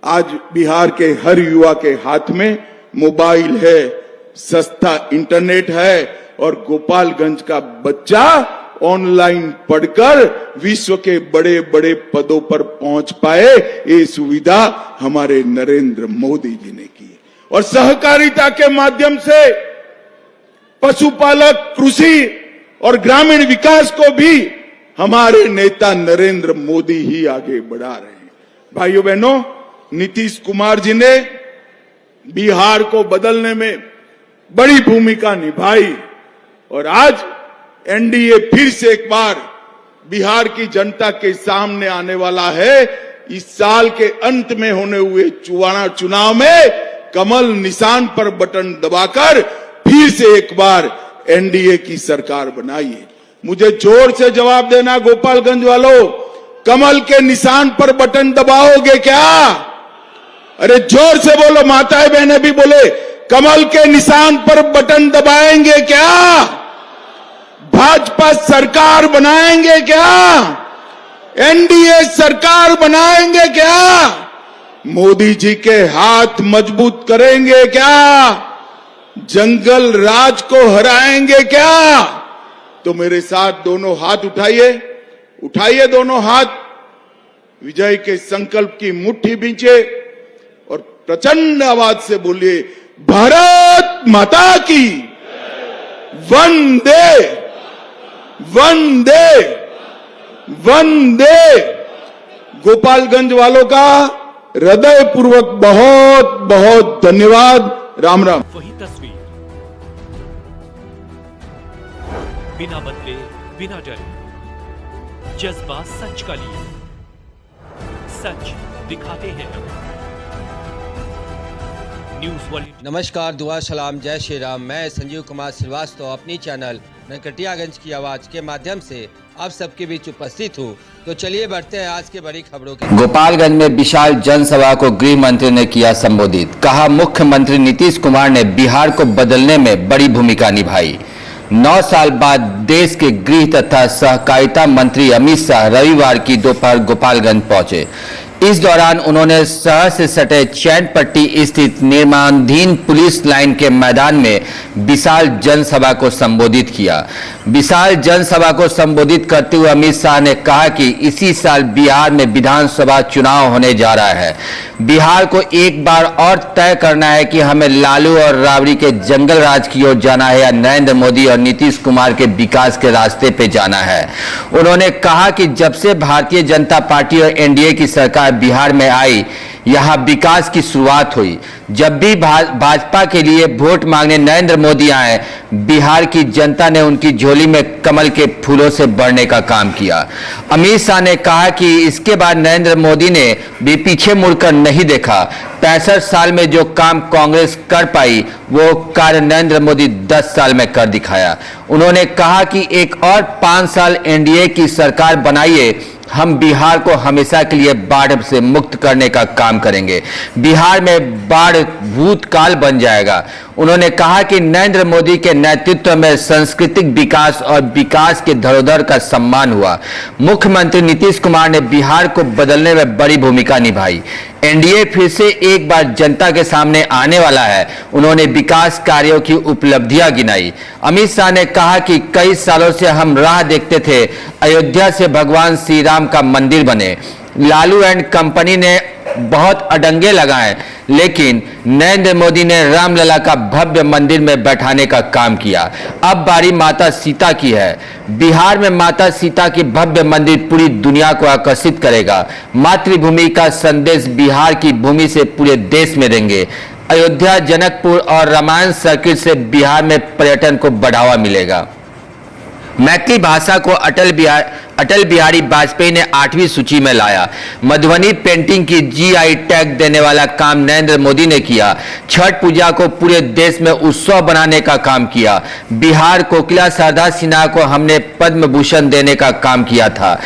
आज बिहार के हर युवा के हाथ में मोबाइल है, सस्ता इंटरनेट है और गोपालगंज का बच्चा ऑनलाइन पढ़कर विश्व के बड़े बड़े पदों पर पहुंच पाए, ये सुविधा हमारे नरेंद्र मोदी जी ने की है। और सहकारिता के माध्यम से पशुपालक, कृषि और ग्रामीण विकास को भी हमारे नेता नरेंद्र मोदी ही आगे बढ़ा रहे हैं। भाइयों बहनों, नीतीश कुमार जी ने बिहार को बदलने में बड़ी भूमिका निभाई और आज एनडीए फिर से एक बार बिहार की जनता के सामने आने वाला है। इस साल के अंत में होने हुए चुनाव में कमल निशान पर बटन दबाकर फिर से एक बार एनडीए की सरकार बनाइए। मुझे जोर से जवाब देना गोपालगंज वालों, कमल के निशान पर बटन दबाओगे क्या? अरे जोर से बोलो, माताएं बहनें भी बोले, कमल के निशान पर बटन दबाएंगे क्या? भाजपा सरकार बनाएंगे क्या? एनडीए सरकार बनाएंगे क्या? मोदी जी के हाथ मजबूत करेंगे क्या? जंगल राज को हराएंगे क्या? तो मेरे साथ दोनों हाथ उठाइए, उठाइए दोनों हाथ, विजय के संकल्प की मुट्ठी बींचे और प्रचंड आवाज से बोलिए, भारत माता की वंदे वंदे वंदे। गोपालगंज वालों का हृदय पूर्वक बहुत बहुत धन्यवाद। राम राम। वही तस्वीर, बिना बदले बिना डरे, जज्बा सच का लिए, सच दिखाते हैं। News world. नमस्कार, दुआ सलाम, जय श्री राम। मैं संजीव कुमार श्रीवास्तव अपनी चैनल नरकटियागंज की आवाज के माध्यम से आप सबके बीच उपस्थित हूँ। तो चलिए बढ़ते हैं आज के बड़ी खबरों की। गोपालगंज में विशाल जनसभा को गृह मंत्री ने किया संबोधित। कहा, मुख्यमंत्री नीतीश कुमार ने बिहार को बदलने में बड़ी भूमिका निभाई। 9 साल बाद देश के गृह तथा सहकारिता मंत्री अमित शाह रविवार की दोपहर गोपालगंज पहुंचे। इस दौरान उन्होंने शहर से सटे चैनपट्टी स्थित निर्माणाधीन पुलिस लाइन के मैदान में विशाल जनसभा को संबोधित किया। विशाल जनसभा को संबोधित करते हुए अमित शाह ने कहा कि इसी साल बिहार में विधानसभा चुनाव होने जा रहा है। बिहार को एक बार और तय करना है कि हमें लालू और राबड़ी के जंगल राज की ओर जाना है या नरेंद्र मोदी और नीतीश कुमार के विकास के रास्ते पे जाना है। उन्होंने कहा कि जब से भारतीय जनता पार्टी और एनडीए की सरकार बिहार में आई, यहां विकास की शुरुआत हुई। जब भी भाजपा के लिए वोट मांगने नरेंद्र मोदी आए, बिहार की जनता ने उनकी झोली में कमल के फूलों से भरने का काम किया। अमित शाह ने कहा कि इसके बाद नरेंद्र मोदी ने भी पीछे मुड़कर नहीं देखा। 65 साल में जो काम कांग्रेस कर पाई, वो कार्य नरेंद्र मोदी 10 साल में कर दिखाया। उन्होंने कहा कि एक और 5 साल एनडीए की सरकार बनाइए, हम बिहार को हमेशा के लिए बाढ़ से मुक्त करने का काम करेंगे। बिहार में बाढ़ भूतकाल बन जाएगा। उन्होंने कहा कि नरेंद्र मोदी के नेतृत्व में सांस्कृतिक विकास और विकास के धरोहर का सम्मान हुआ। मुख्यमंत्री नीतीश कुमार ने बिहार को बदलने में बड़ी भूमिका निभाई। एनडीए फिर से एक बार जनता के सामने आने वाला है। उन्होंने विकास कार्यों की उपलब्धियां गिनाई। अमित शाह ने कहा कि कई सालों से हम राह देखते थे अयोध्या से भगवान श्री राम का मंदिर बने। लालू एंड कंपनी ने बहुत अडंगे लगाए, लेकिन नरेंद्र मोदी ने रामलला का भव्य मंदिर में बैठाने का काम किया। अब बारी माता सीता की है। बिहार में माता सीता की भव्य मंदिर पूरी दुनिया को आकर्षित करेगा। मातृभूमि का संदेश बिहार की भूमि से पूरे देश में देंगे। अयोध्या, जनकपुर और रामायण सर्किट से बिहार में पर्यटन को बढ़ावा मिलेगा। मैथिली भाषा को अटल बिहारी वाजपेयी ने 8वीं सूची में लाया। मधुबनी पेंटिंग की जीआई टैग देने वाला काम नरेंद्र मोदी ने किया। छठ पूजा को पूरे देश में उत्सव बनाने का काम किया। बिहार कोकिला शारदा सिन्हा को हमने पद्म भूषण देने का काम किया था।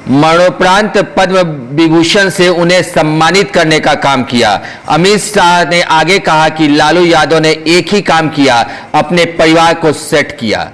मरणोपरांत पद्म विभूषण से उन्हें सम्मानित करने का काम किया। अमित शाह ने आगे कहा कि लालू यादव ने एक ही काम किया, अपने परिवार को सेट किया।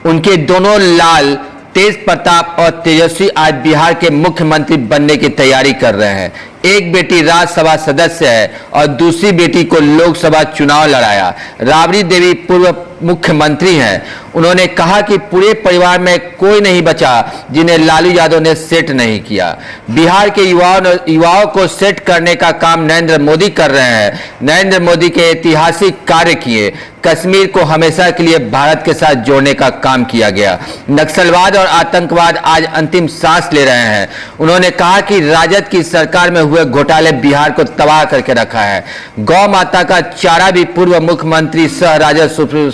उनके दोनों लाल तेज प्रताप और तेजस्वी आज बिहार के मुख्यमंत्री बनने की तैयारी कर रहे हैं। एक बेटी राज्यसभा सदस्य है और दूसरी बेटी को लोकसभा चुनाव लड़ाया। राबड़ी देवी पूर्व मुख्यमंत्री हैं। उन्होंने कहा कि पूरे परिवार में कोई नहीं बचा जिन्हें लालू यादव ने सेट नहीं किया। बिहार के युवाओं को सेट करने का काम नरेंद्र मोदी कर रहे हैं। नरेंद्र मोदी के ऐतिहासिक कार्य किए। कश्मीर को हमेशा के लिए भारत के साथ जोड़ने का काम किया गया। नक्सलवाद और आतंकवाद आज अंतिम सांस ले रहे हैं। उन्होंने कहा कि राजद की सरकार में हुए घोटाले बिहार को तबाह करके रखा है। गौ माता का चारा भी पूर्व मुख्यमंत्री सह राजद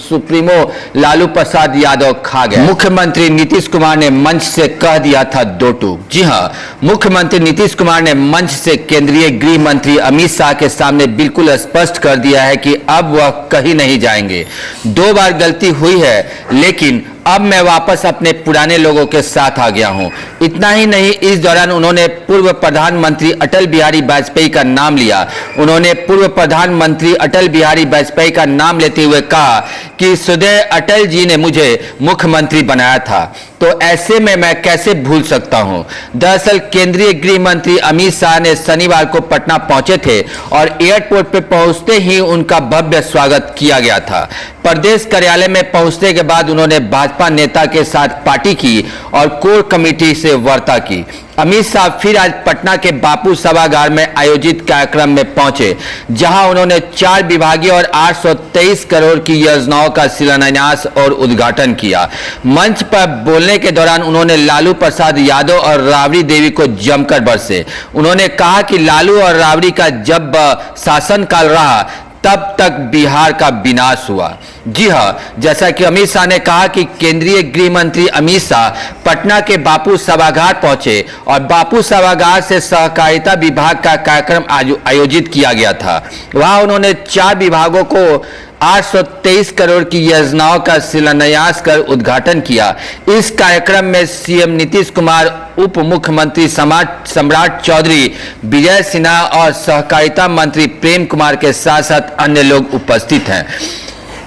सुप्रीमो लालू प्रसाद यादव खा गए। मुख्यमंत्री नीतीश कुमार ने मंच से कह दिया था दो टूक। जी हां, मुख्यमंत्री नीतीश कुमार ने मंच से केंद्रीय गृह मंत्री अमित शाह के सामने बिल्कुल स्पष्ट कर दिया है कि अब वह कहीं नहीं जाएंगे। 2 बार गलती हुई है, लेकिन अब मैं वापस अपने पुराने लोगों के साथ आ गया हूं। इतना ही नहीं, इस दौरान उन्होंने पूर्व प्रधानमंत्री अटल बिहारी वाजपेयी का नाम लिया। उन्होंने पूर्व प्रधानमंत्री अटल बिहारी वाजपेयी का नाम लेते हुए कहा कि सदैव अटल जी ने मुझे मुख्यमंत्री बनाया था, तो ऐसे में मैं कैसे भूल सकता हूं। दरअसल केंद्रीय गृह मंत्री अमित शाह ने शनिवार को पटना पहुंचे थे और एयरपोर्ट पर पहुंचते ही उनका भव्य स्वागत किया गया था। प्रदेश कार्यालय में पहुंचने के बाद उन्होंने भाजपा नेता के साथ पार्टी की और कोर कमेटी से वार्ता की। अमित शाह फिर आज पटना के बापू सभागार में आयोजित कार्यक्रम में पहुंचे, जहां उन्होंने 4 विभागीय और 823 करोड़ की योजनाओं का शिलान्यास और उद्घाटन किया। मंच पर बोलने के दौरान उन्होंने लालू प्रसाद यादव और राबड़ी देवी को जमकर बरसे। उन्होंने कहा कि लालू और राबड़ी का जब शासनकाल रहा तब तक बिहार का विनाश हुआ। जी हां, जैसा कि अमित शाह ने कहा कि केंद्रीय गृह मंत्री अमित शाह पटना के बापू सभागार पहुंचे और बापू सभागार से सहकारिता विभाग का कार्यक्रम आयोजित किया गया था। वहां उन्होंने 4 विभागों को 823 करोड़ की योजनाओं का शिलान्यास कर उद्घाटन किया। इस कार्यक्रम में सीएम नीतीश कुमार, उप मुख्यमंत्री सम्राट चौधरी, विजय सिन्हा और सहकारिता मंत्री प्रेम कुमार के साथ साथ अन्य लोग उपस्थित हैं।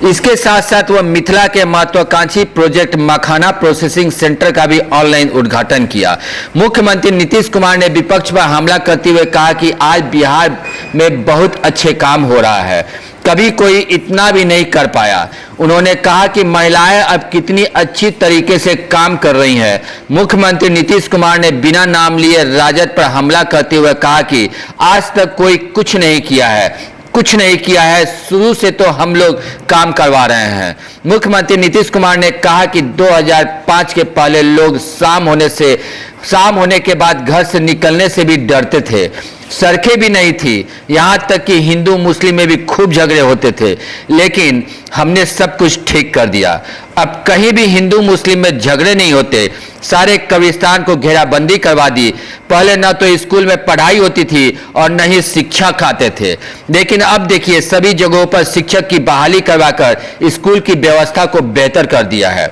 इसके साथ साथ वह मिथिला के महत्वाकांक्षी प्रोजेक्ट मखाना प्रोसेसिंग सेंटर का भी ऑनलाइन उद्घाटन किया। मुख्यमंत्री नीतीश कुमार ने विपक्ष पर हमला करते हुए कहा कि आज बिहार में बहुत अच्छे काम हो रहा है, कभी कोई इतना भी नहीं कर पाया। उन्होंने कहा कि महिलाएं अब कितनी अच्छी तरीके से काम कर रही हैं। मुख्यमंत्री नीतीश कुमार ने बिना नाम लिए राजद पर हमला करते हुए कहा कि आज तक कोई कुछ नहीं किया है, शुरू से तो हम लोग काम करवा रहे हैं। मुख्यमंत्री नीतीश कुमार ने कहा कि 2005 के पहले लोग शाम होने के बाद घर से निकलने से भी डरते थे। सड़कें भी नहीं थी, यहाँ तक कि हिंदू मुस्लिम में भी खूब झगड़े होते थे, लेकिन हमने सब कुछ ठीक कर दिया। अब कहीं भी हिंदू मुस्लिम में झगड़े नहीं होते। सारे कब्रिस्तान को घेराबंदी करवा दी। पहले न तो स्कूल में पढ़ाई होती थी और न ही शिक्षा खाते थे, लेकिन अब देखिए सभी जगहों पर शिक्षक की बहाली करवाकर स्कूल की व्यवस्था को बेहतर कर दिया है।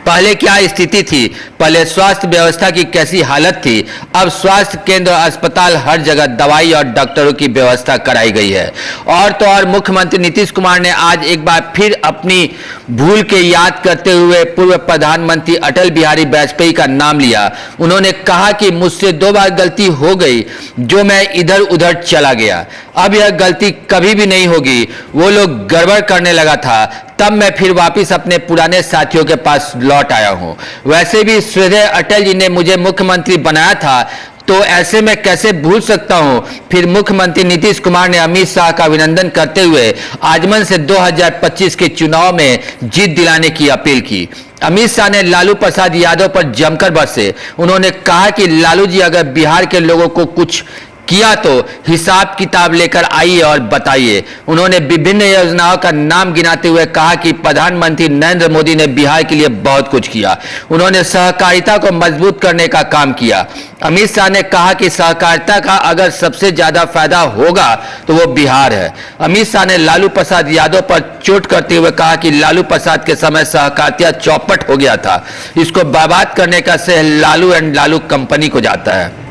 पहले क्या स्थिति थी, पहले स्वास्थ्य व्यवस्था की कैसी हालत थी, अब स्वास्थ्य केंद्र, अस्पताल, हर जगह दवाई और डॉक्टरों की व्यवस्था कराई गई है। और तो और मुख्यमंत्री नीतीश कुमार ने आज एक बार फिर अपनी भूल के याद करते हुए पूर्व प्रधानमंत्री अटल बिहारी वाजपेयी का नाम लिया। उन्होंने कहा कि मुझसे 2 बार गलती हो गई, जो मैं इधर उधर चला गया। अब यह गलती कभी भी नहीं होगी। वो लोग गड़बड़ करने लगा था, तब मैं फिर वापस अपने पुराने साथियों के पास लौट आया हूं। वैसे भी श्रद्धेय अटल जी ने मुझे मुख्यमंत्री बनाया था, तो ऐसे में कैसे भूल सकता हूं। फिर मुख्यमंत्री नीतीश कुमार ने अमित शाह का अभिनंदन करते हुए आजमन से 2025 के चुनाव में जीत दिलाने की अपील की। अमित शाह ने लालू प्रसाद यादव पर जमकर बरसे। उन्होंने कहा कि लालू जी अगर बिहार के लोगों को कुछ किया तो हिसाब किताब लेकर आइए और बताइए। उन्होंने विभिन्न योजनाओं का नाम गिनाते हुए कहा कि प्रधानमंत्री नरेंद्र मोदी ने बिहार के लिए बहुत कुछ किया। उन्होंने सहकारिता को मजबूत करने का काम किया। अमित शाह ने कहा कि सहकारिता का अगर सबसे ज्यादा फायदा होगा तो वो बिहार है। अमित शाह ने लालू प्रसाद यादव पर चोट करते हुए कहा कि लालू प्रसाद के समय सहकारिता चौपट हो गया था, इसको बर्बाद करने का श्रेय लालू एंड लालू कंपनी को जाता है।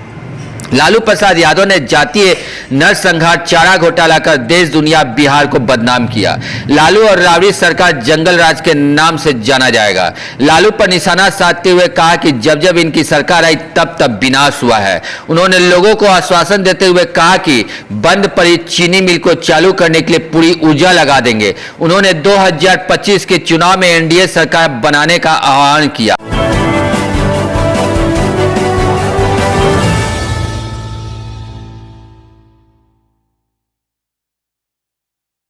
लालू प्रसाद यादव ने जातीय नरसंहार चारा घोटाला कर देश दुनिया बिहार को बदनाम किया। लालू और राबड़ी सरकार जंगल राज के नाम से जाना जाएगा। लालू पर निशाना साधते हुए कहा कि जब जब इनकी सरकार आई तब तब विनाश हुआ है। उन्होंने लोगों को आश्वासन देते हुए कहा कि बंद पड़ी चीनी मिल को चालू करने के लिए पूरी ऊर्जा लगा देंगे। उन्होंने 2025 के चुनाव में एनडीए सरकार बनाने का आह्वान किया।